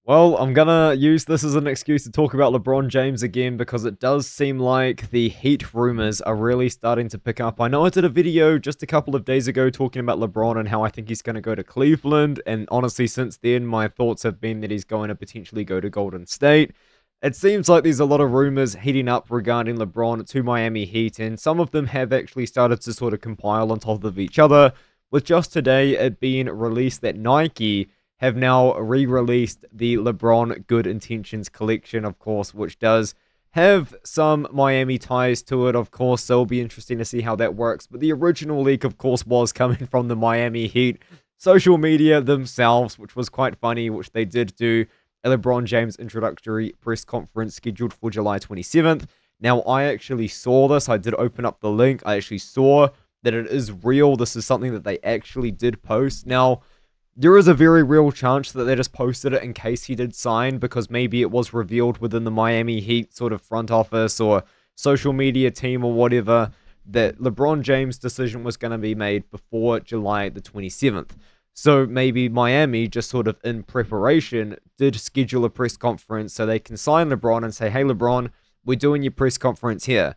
Well, I'm gonna use this as an excuse to talk about LeBron James again because it does seem like the Heat rumors are really starting to pick up. I know I did a video just a couple of days ago talking about LeBron and how I think he's going to go to Cleveland, and honestly, since then, my thoughts have been that he's going to potentially go to Golden State. It seems like there's a lot of rumors heating up regarding LeBron to Miami Heat, and some of them have actually started to sort of compile on top of each other, with just today it being released that Nike have now re-released the LeBron Good Intentions collection, of course, which does have some Miami ties to it, of course, so it'll be interesting to see how that works. But the original leak, of course, was coming from the Miami Heat social media themselves, which was quite funny, which they did do a LeBron James introductory press conference scheduled for July 27th. Now, I actually saw this. I did open up the link. I actually saw that it is real. This is something that they actually did post. Now, there is a very real chance that they just posted it in case he did sign, because maybe it was revealed within the Miami Heat sort of front office or social media team or whatever that LeBron James' decision was going to be made before July the 27th. So maybe Miami, just sort of in preparation, did schedule a press conference so they can sign LeBron and say, hey, LeBron, we're doing your press conference here.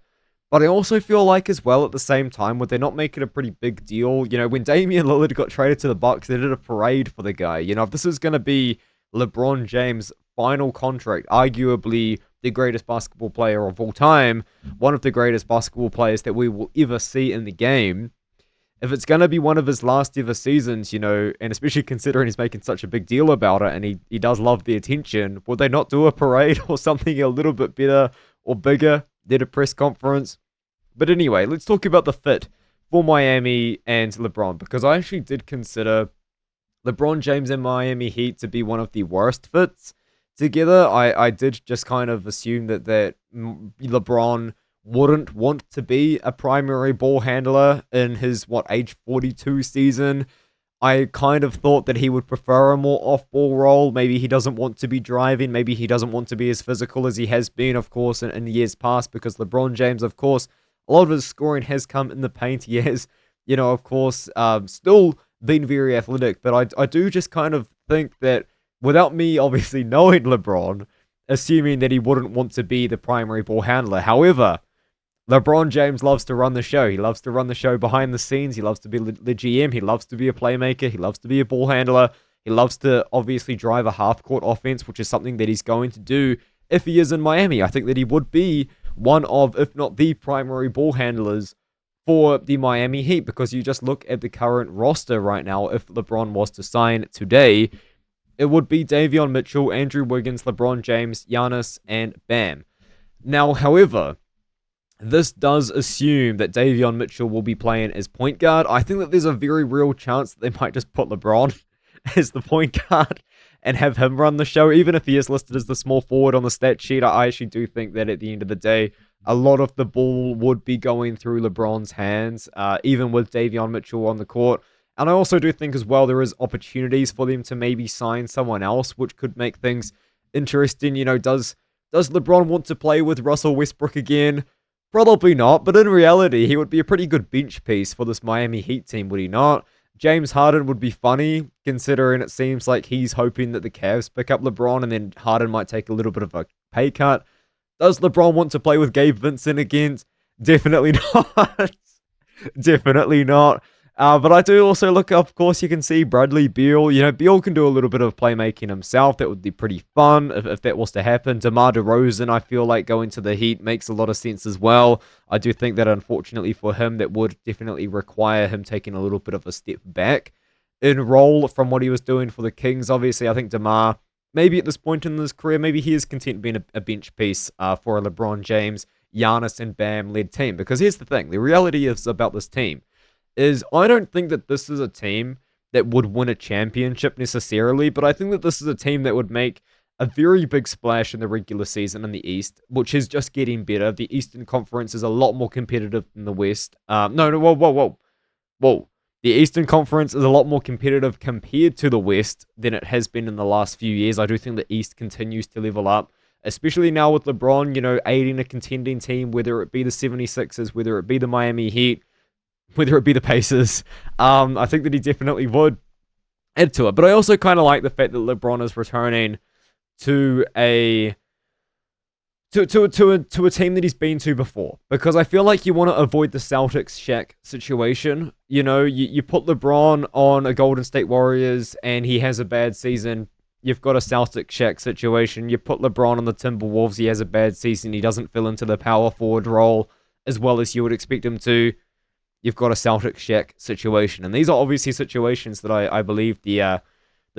But I also feel like as well at the same time, would they not make it a pretty big deal? You know, when Damian Lillard got traded to the Bucks, they did a parade for the guy. You know, if this is going to be LeBron James' final contract, arguably the greatest basketball player of all time, one of the greatest basketball players that we will ever see in the game, if it's going to be one of his last ever seasons, you know, and especially considering he's making such a big deal about it and he does love the attention, would they not do a parade or something a little bit better or bigger? Did a press conference? But anyway, let's talk about the fit for Miami and LeBron, because I actually did consider LeBron James and Miami Heat to be one of the worst fits together. I did just kind of assume that LeBron wouldn't want to be a primary ball handler in his, age 42 season. I kind of thought that he would prefer a more off-ball role. Maybe he doesn't want to be driving. Maybe he doesn't want to be as physical as he has been, of course, in years past, because LeBron James, of course, a lot of his scoring has come in the paint. He has, of course, still been very athletic. But I do just kind of think that without me obviously knowing LeBron, assuming that he wouldn't want to be the primary ball handler. However, LeBron James loves to run the show. He loves to run the show behind the scenes. He loves to be the GM. He loves to be a playmaker. He loves to be a ball handler. He loves to obviously drive a half-court offense, which is something that he's going to do if he is in Miami. I think that he would be one of, if not the primary ball handlers for the Miami Heat, because you just look at the current roster right now. If LeBron was to sign today, it would be Davion Mitchell, Andrew Wiggins, LeBron James, Giannis, and Bam. Now, however, this does assume that Davion Mitchell will be playing as point guard. I think that there's a very real chance that they might just put LeBron as the point guard and have him run the show, even if he is listed as the small forward on the stat sheet. I actually do think that at the end of the day, a lot of the ball would be going through LeBron's hands, even with Davion Mitchell on the court. And I also do think as well there is opportunities for them to maybe sign someone else, which could make things interesting. Does LeBron want to play with Russell Westbrook again? Probably not, but in reality, he would be a pretty good bench piece for this Miami Heat team, would he not? James Harden would be funny, considering it seems like he's hoping that the Cavs pick up LeBron, and then Harden might take a little bit of a pay cut. Does LeBron want to play with Gabe Vincent again? Definitely not. Definitely not. But I do also look, of course, you can see Bradley Beal. Beal can do a little bit of playmaking himself. That would be pretty fun if that was to happen. DeMar DeRozan, I feel like going to the Heat makes a lot of sense as well. I do think that, unfortunately for him, that would definitely require him taking a little bit of a step back in role from what he was doing for the Kings. Obviously, I think DeMar, maybe at this point in his career, maybe he is content being a bench piece for a LeBron James, Giannis, and Bam-led team. Because here's the thing. The reality is about this team is I don't think that this is a team that would win a championship necessarily, but I think that this is a team that would make a very big splash in the regular season in the East, which is just getting better. The Eastern Conference is a lot more competitive than the West. Whoa. The Eastern Conference is a lot more competitive compared to the West than it has been in the last few years. I do think the East continues to level up, especially now with LeBron, aiding a contending team, whether it be the 76ers, whether it be the Miami Heat, whether it be the Pacers. I think that he definitely would add to it. But I also kind of like the fact that LeBron is returning to a team that he's been to before, because I feel like you want to avoid the Celtics Shaq situation. You know, you put LeBron on a Golden State Warriors and he has a bad season. You've got a Celtics Shaq situation. You put LeBron on the Timberwolves, he has a bad season. He doesn't fill into the power forward role as well as you would expect him to. You've got a Celtics Shaq situation, and these are obviously situations that I believe the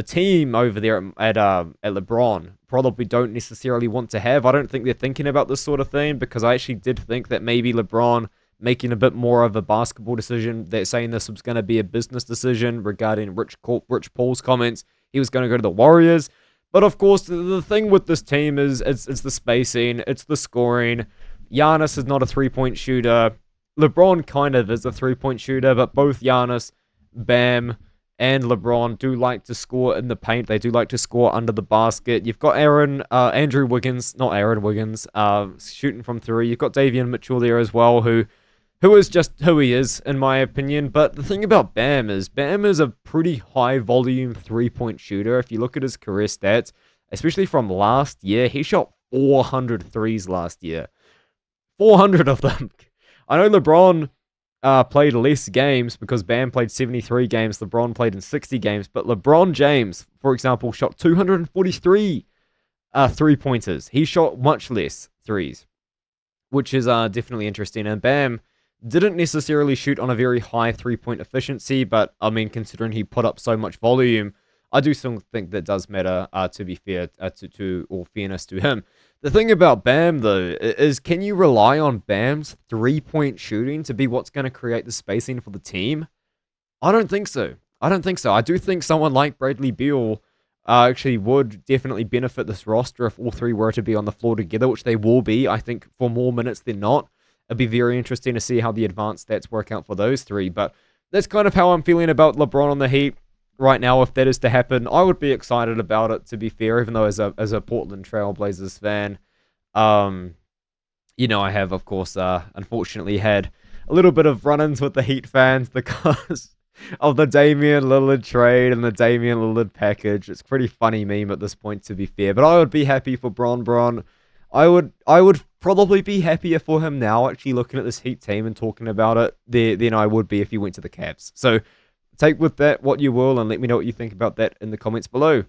team over there at LeBron probably don't necessarily want to have. I don't think they're thinking about this sort of thing, because I actually did think that maybe LeBron making a bit more of a basketball decision, they're saying this was going to be a business decision regarding Rich Paul's comments. He was going to go to the Warriors. But of course, the thing with this team is it's the spacing, it's the scoring. Giannis is not a three-point shooter. LeBron kind of is a three-point shooter, but both Giannis, Bam, and LeBron do like to score in the paint. They do like to score under the basket. You've got Andrew Wiggins, not Aaron Wiggins, shooting from three. You've got Davion Mitchell there as well, who is just who he is, in my opinion. But the thing about Bam is a pretty high-volume three-point shooter. If you look at his career stats, especially from last year, he shot 400 threes last year. 400 of them. I know LeBron played less games because Bam played 73 games. LeBron played in 60 games. But LeBron James, for example, shot 243 three-pointers. He shot much less threes, which is definitely interesting. And Bam didn't necessarily shoot on a very high three-point efficiency, but, I mean, considering he put up so much volume, I do still think that does matter, to be fair, or fairness to him. The thing about Bam, though, is can you rely on Bam's three-point shooting to be what's going to create the spacing for the team? I don't think so. I do think someone like Bradley Beal actually would definitely benefit this roster if all three were to be on the floor together, which they will be, I think, for more minutes than not. It'd be very interesting to see how the advanced stats work out for those three, but that's kind of how I'm feeling about LeBron on the Heat right now. If that is to happen, I would be excited about it, to be fair, even though as a Portland Trailblazers fan, you know, I have, of course, unfortunately had a little bit of run-ins with the Heat fans because of the Damian Lillard trade and the Damian Lillard package. It's a pretty funny meme at this point, to be fair, but I would be happy for Bron. I would probably be happier for him now, actually looking at this Heat team and talking about it than I would be if he went to the Cavs. So take with that what you will, and let me know what you think about that in the comments below.